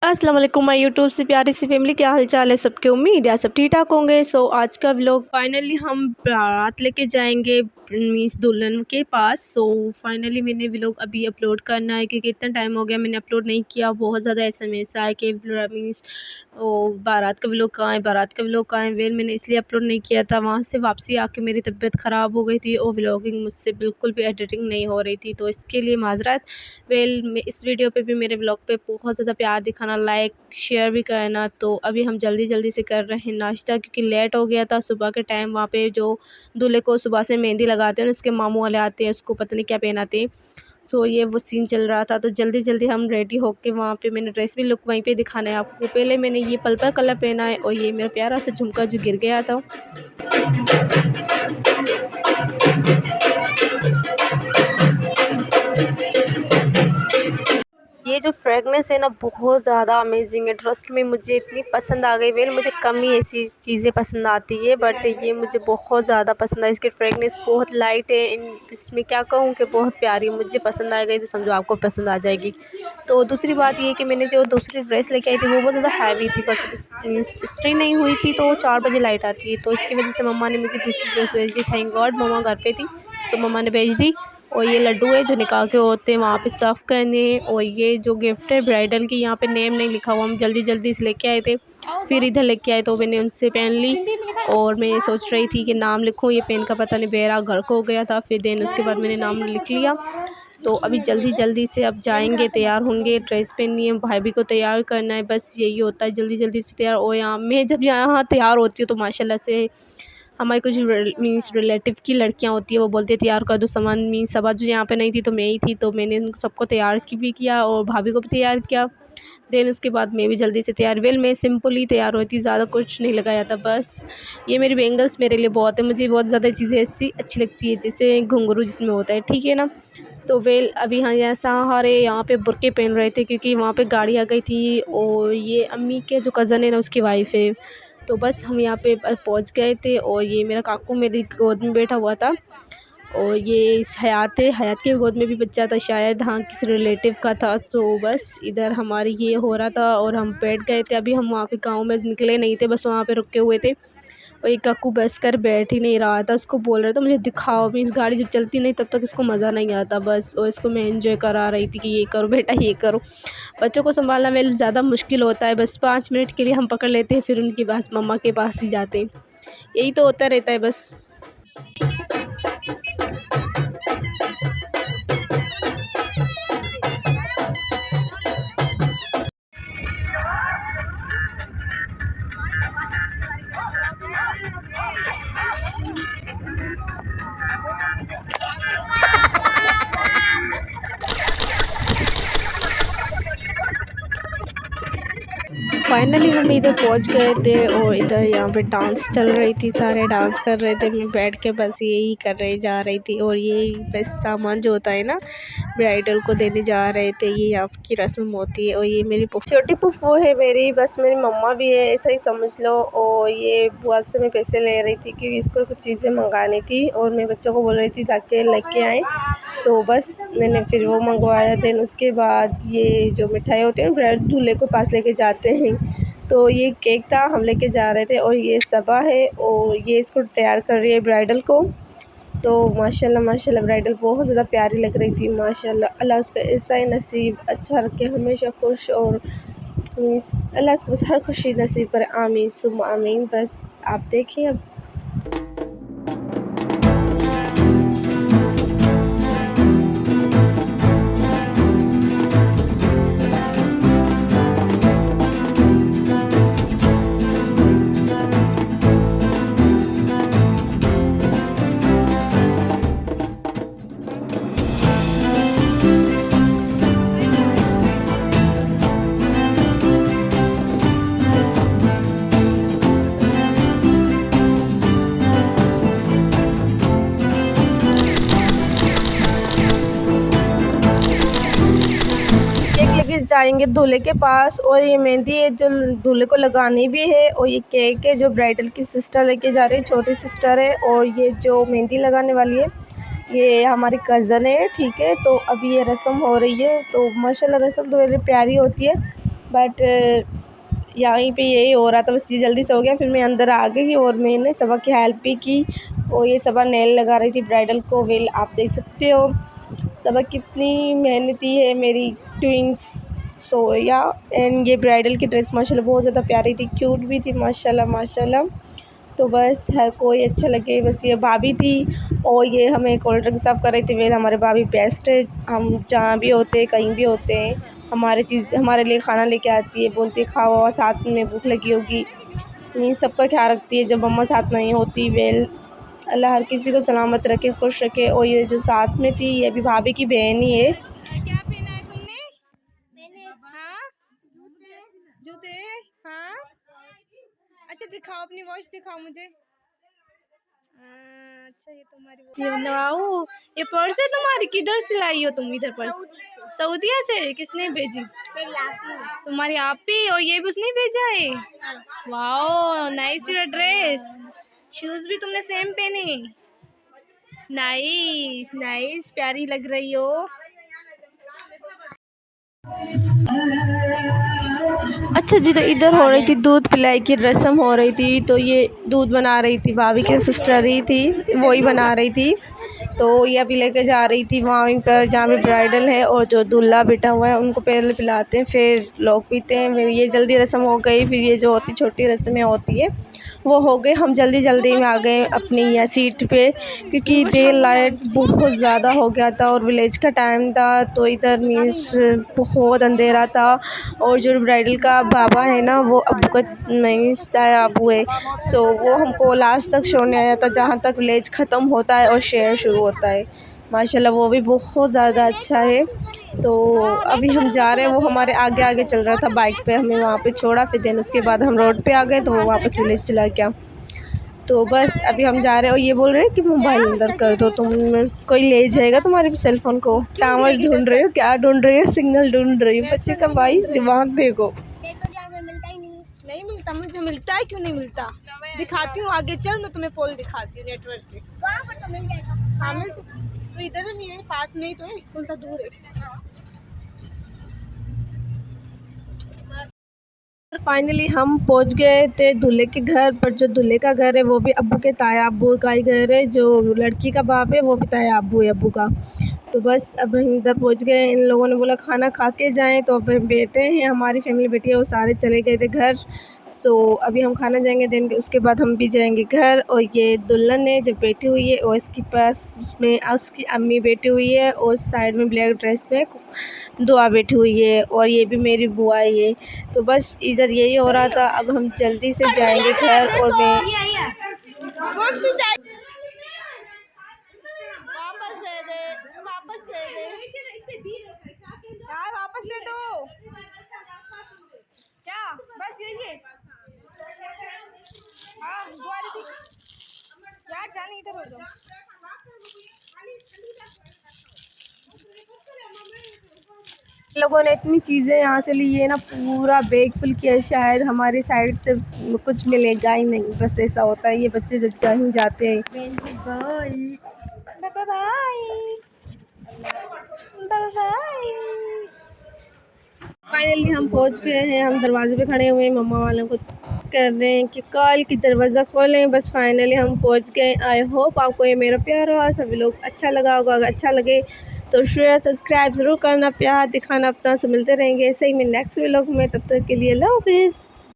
अस्सलाम वालेकुम my YouTube से प्यारी सी फैमिली, क्या हाल चाल है सबके। उम्मीद है सब ठीक ठाक होंगे। आज का व्लॉग फाइनली हम बारात लेके जाएंगे मीन्स दुल्हन के पास। फाइनली मैंने व्लॉग अभी अपलोड करना है क्योंकि इतना टाइम हो गया मैंने अपलोड नहीं किया। बहुत ज़्यादा एसएमएस आए कि मीन्स बारात का व्लॉग कहाँ है, बारात का व्लॉग कहाँ है। मैंने इसलिए अपलोड नहीं किया था। वहाँ से वापसी आके मेरी तबीयत ख़राब हो गई थी और व्लॉगिंग मुझसे बिल्कुल भी एडिटिंग नहीं हो रही थी, तो इसके लिए माजरत। इस वीडियो पे भी मेरे व्लॉग पे बहुत ज़्यादा प्यार दिखाना, लाइक शेयर भी करना। तो अभी हम जल्दी जल्दी से कर रहे हैं नाश्ता क्योंकि लेट हो गया था सुबह के टाइम। वहाँ पे जो दूल्हे को सुबह से मेहंदी लगाते हैं, उसके मामू वाले आते हैं, उसको पता नहीं क्या पहनाते हैं। ये वो सीन चल रहा था, तो जल्दी जल्दी हम रेडी होके वहाँ पे मैंने ड्रेस भी लुक वहीं पे दिखाना है आपको। पहले मैंने ये पर्पल कलर पहना है और ये मेरा प्यारा सा झुमका जो गिर गया था। ये जो फ्रेगनेंस है ना बहुत ज़्यादा अमेजिंग है, ट्रस्ट में मुझे इतनी पसंद आ गई। मुझे कम ही ऐसी चीज़ें पसंद आती है, बट ये मुझे बहुत ज़्यादा पसंद है। इसकी फ्रेगनेंस बहुत लाइट है, इसमें क्या कहूँ कि बहुत प्यारी है। मुझे पसंद आ गई तो समझो आपको पसंद आ जाएगी। तो दूसरी बात ये कि मैंने जो दूसरी ड्रेस लेके आई थी वो बहुत ज़्यादा हैवी थी, बट इस्त्री नहीं हुई थी, तो 4 बजे लाइट आती है, तो इसकी वजह से मम्मा ने मुझे दूसरी ड्रेस भेज दी। थैंक गॉड मम्मा घर पे थी, सो मम्मा ने भेज दी। और ये लड्डू है जो निकाह के होते हैं वहाँ पे सर्व करने। और ये जो गिफ्ट है ब्राइडल की, यहाँ पे नेम नहीं लिखा हुआ, हम जल्दी जल्दी से लेके आए थे, फिर इधर लेके आए तो मैंने उनसे पहन ली। और मैं सोच रही थी कि नाम लिखूँ, ये पेन का पता नहीं बेरा घर को हो गया था, फिर देन उसके बाद मैंने नाम लिख लिया। तो अभी जल्दी जल्दी से अब जाएंगे, तैयार होंगे, ड्रेस पहननी है, भाभी को तैयार करना है, बस यही होता है जल्दी जल्दी से तैयार। और यहाँ मैं जब यहाँ तैयार होती हूँ तो माशाल्लाह से हमारी कुछ मीन्स रिलेटिव की लड़कियां होती है, वो बोलती है तैयार कर दो सामान। मीन्स सबा जो यहाँ पे नहीं थी तो मैं ही थी, तो मैंने उन सबको तैयार की भी किया और भाभी को भी तैयार किया। देन उसके बाद मैं भी जल्दी से तैयार। मैं सिंपल ही तैयार होती, ज़्यादा कुछ नहीं लगाया था बस। ये मेरी बैंगल्स मेरे लिए बहुत है, मुझे बहुत ज़्यादा चीज़ें ऐसी अच्छी लगती है जैसे घुंघरू जिसमें होता है, ठीक है ना। तो अभी हाँ ऐसा हमारे यहाँ पे बुर्के पहन रहे थे क्योंकि वहाँ पे गाड़ी आ गई थी। और ये अम्मी के जो कज़न है ना उसकी वाइफ है। तो बस हम यहाँ पे पहुँच गए थे और ये मेरा काकू मेरी गोद में बैठा हुआ था। और ये हयात है, हयात के गोद में भी बच्चा था शायद, हाँ किसी रिलेटिव का था। तो बस इधर हमारी ये हो रहा था और हम बैठ गए थे। अभी हम वहाँ पे गाँव में निकले नहीं थे, बस वहाँ पे रुके हुए थे। और एक काकू बस कर बैठ ही नहीं रहा था, उसको बोल रहा था मुझे दिखाओ। भी इस गाड़ी जब चलती नहीं तब तक इसको मज़ा नहीं आता बस। और इसको मैं एंजॉय करा रही थी कि ये करो बेटा ये करो। बच्चों को संभालना मेरे लिए ज़्यादा मुश्किल होता है, बस 5 मिनट के लिए हम पकड़ लेते हैं, फिर उनके पास मम्मा के पास ही जाते हैं। यही तो होता रहता है बस। फाइनली हम इधर पहुंच गए थे और इधर यहाँ पे डांस चल रही थी, सारे डांस कर रहे थे। मैं बैठ के बस यही कर रही जा रही थी। और ये बस सामान जो होता है ना ब्राइडल को देने जा रहे थे, ये यहाँ की रस्म होती है। और ये मेरी छोटी फूफू है मेरी, बस मेरी मम्मा भी है ऐसा ही समझ लो। और ये बुआ से मैं पैसे ले रही थी क्योंकि इसको कुछ चीज़ें मंगानी थी और मैं बच्चों को बोल रही थी जाके लेके आए, तो बस मैंने फिर वो मंगवाया। देन उसके बाद ये जो मिठाई होती है ना ब्राइड दूल्हे को पास लेके जाते हैं, तो ये केक था हम लेके जा रहे थे। और ये सबा है और ये इसको तैयार कर रही है ब्राइडल को। तो माशाल्लाह माशाल्लाह ब्राइडल बहुत ज़्यादा प्यारी लग रही थी माशाल्लाह। अल्लाह उसका ऐसा ही नसीब अच्छा रखे, हमेशा खुश। और मीन्स अल्लाह उसको बस हर खुशी नसीब करे, आमीन सुम आमीन। बस आप देखिए अब। लेके जाएंगे दूल्हे के पास। और ये मेहंदी है जो दूल्हे को लगानी भी है। और ये केक है जो ब्राइडल की सिस्टर लेके जा रही है, छोटी सिस्टर है। और ये जो मेहंदी लगाने वाली है ये हमारी कज़न है, ठीक है। तो अभी ये रस्म हो रही है, तो माशाल्लाह रस्म तो मेरी प्यारी होती है। बट यहीं पे यही हो रहा था, बस ये जल्दी से हो गया। फिर मैं अंदर आ गई और मैंने सबा की हेल्प भी की और ये सबा नेल लगा रही थी ब्राइडल को। वेल आप देख सकते हो सबा कितनी मेहनती है मेरी ट्विंस। सो या एंड ये ब्राइडल की ड्रेस माशाल्लाह बहुत ज़्यादा प्यारी थी, क्यूट भी थी माशाल्लाह माशाल्लाह। तो बस हर कोई अच्छा लगे, बस ये भाभी थी और ये हमें कोल्ड ड्रिंक सर्व कर रही थी। वेल हमारे भाभी बेस्ट है, हम जहाँ भी होते हैं कहीं भी होते हैं हमारे लिए खाना लेके आती है, बोलती है खाओ और साथ में भूख लगी होगी, इन सबका ख्याल रखती है जब मम्मा साथ नहीं होती। वेल अल्लाह हर किसी को सलामत रखे, खुश रखे। और ये जो साथ में थी ये भी भाभी की बहन ही है। क्या पहना है तुमने? हाँ जूते। हाँ अच्छा दिखाओ, अपनी वॉच दिखाओ मुझे। अच्छा ये तुम्हारी वाओ, ये पर्स है तुम्हारी, किधर से लाई हो तुम? इधर पर्स सऊदीया से? किसने भेजी? तुम्हारी आप ही? और ये भी उसने भेजा है? Wow nice your dress, shoes भी तुमने सेम पहने। नाइस नाइस, प्यारी लग रही हो। अच्छा जी, तो इधर हो रही थी दूध पिलाई की रस्म हो रही थी, तो ये दूध बना रही थी, भाभी की सिस्टर ही थी वही बना रही थी। तो ये अभी लेके जा रही थी वहाँ पर जहाँ पे ब्राइडल है और जो दूल्हा बैठा हुआ है उनको पहले पिलाते हैं फिर लोग पीते हैं। फिर ये जल्दी रस्म हो गई, फिर ये जो होती छोटी रस्में होती है वो हो गए। हम जल्दी जल्दी में आ गए अपनी यहाँ सीट पे, क्योंकि डे लाइट बहुत ज़्यादा हो गया था और विलेज का टाइम था, तो इधर मीन्स बहुत अंधेरा था। और जो ब्राइडल का बाबा है ना वो अबू का मीन्स ताया अबू है, सो वो हमको लास्ट तक छोड़ने आया था जहाँ तक विलेज ख़त्म होता है और शहर शुरू होता है। माशाल्लाह वो भी बहुत ज़्यादा अच्छा है। तो अभी हम जा रहे हैं, वो हमारे आगे आगे चल रहा था बाइक पे, हमें वहाँ पे छोड़ा, फिर देन उसके बाद हम रोड पे आ गए तो वो वापस विलेज चला गया। तो बस अभी हम जा रहे हैं और ये बोल रहे हैं कि मोबाइल अंदर कर दो, तुम कोई ले जाएगा तुम्हारे सेल फ़ोन को। टावर ढूंढ रहे हो, क्या ढूंढ रही हो? सिग्नल ढूंढ रही हो। बच्चे का भाई दिमाग देखो। नहीं मिलता मुझे, मिलता है क्यों नहीं मिलता? दिखाती हूँ आगे चल, मैं तुम्हें पोल दिखाती हूँ नेटवर्क पे। हाँ मिल तो इधर है, मेरे पास में ही तो है, कौन सा दूर है। फाइनली हम पहुंच गए थे दूल्हे के घर पर। जो दूल्हे का घर है वो भी अब्बू के ताया अब्बू का ही घर है, जो लड़की का बाप है वो भी ताया अब्बू है अब्बू का। तो बस अब हम इधर पहुंच गए, इन लोगों ने बोला खाना खा के जाएं, तो अब बेटे हैं हमारी फैमिली बैठी है वो सारे चले गए थे घर। सो अभी हम खाना जाएंगे, देन उसके बाद हम भी जाएंगे घर। और ये दुल्हन है जो बैठी हुई है और इसके पास में उसकी अम्मी बैठी हुई है और साइड में ब्लैक ड्रेस में दुआ बैठी हुई है, और ये भी मेरी बुआ है। तो बस इधर यही हो रहा था, अब हम जल्दी से जाएंगे घर। और मैं वापस दे यार, वापस दे दो क्या? बस यही है। हाँ दुआ थी यार, जाने इधर हो जाओ। लोगों ने इतनी चीज़ें यहाँ से ली है ना, पूरा बैग फुल किया है, शायद हमारी साइड से कुछ मिलेगा ही नहीं, बस ऐसा होता है। ये बच्चे जब जहीं जाते हैं bye bye bye bye. Finally हम पहुंच गए हैं, हम दरवाजे पे खड़े हुए हैं, मम्मा वालों को कर रहे हैं कि कॉल की दरवाज़ा खोलें। बस फाइनली हम पहुंच गए। आई होप आपको ये मेरा प्यारा सभी लोग अच्छा लगा होगा। अगर अच्छा लगे तो शेयर सब्सक्राइब ज़रूर करना, प्यार दिखाना अपना। से मिलते रहेंगे ऐसे ही मैं नेक्स्ट व्लॉग में, तब तक के लिए अल्लाह हाफिज़।